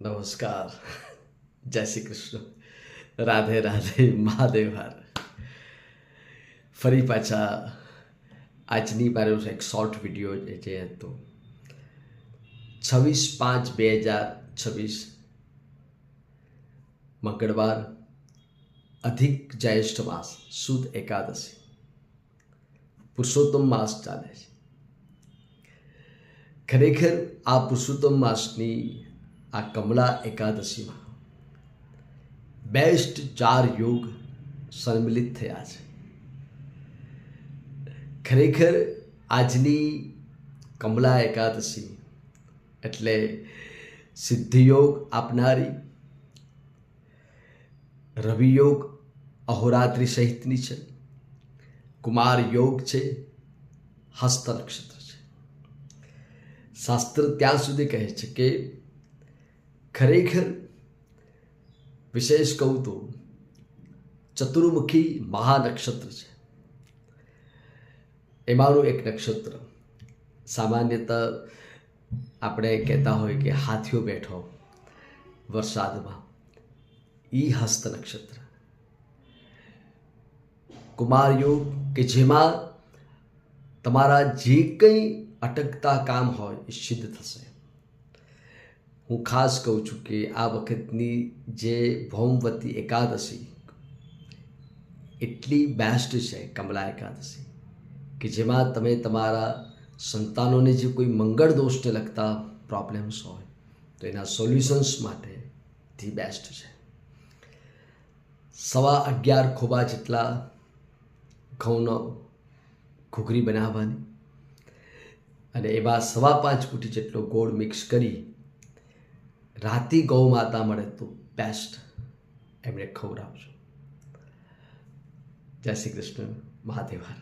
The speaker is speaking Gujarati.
નમસ્કાર, જય શ્રી કૃષ્ણ, રાધે રાધે, મહાદેવ હર. ફરી પાછા આજની મારો એક શોર્ટ વિડીયો જે હતો 26/5/2026 મંગળવાર, અધિક જ્યેષ્ઠ માસ, સુદ એકાદશી, પુરુષોત્તમ માસ ચાલે છે. ખરેખર આ પુરુષોત્તમ માસની આ કમલા એકાદશીમાં બેસ્ટ 4 યોગ સંમિલિત થયા છે. ખરેખર આજની કમલા એકાદશી એટલે સિદ્ધિયોગ આપનારી, રવિયોગ અહોરાત્રિ સહિતની છે, કુમાર યોગ છે, હસ્ત નક્ષત્ર છે. શાસ્ત્ર ત્યાં સુધી કહે છે કે ખરેખર વિશેષ કહું તો ચતુર્મુખી મહાનક્ષત્ર છે. એમાંનું એક નક્ષત્ર સામાન્યતઃ આપણે કહેતા હોય કે હાથીઓ બેઠો વરસાદમાં, એ હસ્ત નક્ષત્ર. કુમાર યોગ કે જેમાં તમારા જે કંઈ અટકતા કામ હોય એ સિદ્ધ થશે. હું ખાસ કહું છું કે આ વખતની જે ભૌમવતી એકાદશી એટલી બેસ્ટ છે, કમલા એકાદશી, કે જેમાં તમે તમારા સંતાનોને જે કોઈ મંગળ દોષને લગતા પ્રોબ્લેમ્સ હોય તો એના સોલ્યુશન્સ માટે ધી બેસ્ટ છે. 11.25 ખોબા જેટલા ઘઉંનો ઘૂઘરી બનાવવાની અને એમાં 5.25 મુઠ્ઠી જેટલો ગોળ મિક્સ કરી રાતી ગૌ માતા મળે તો બેસ્ટ એમને ખવડાવજો. જય શ્રી કૃષ્ણ, મહાદેવ હર.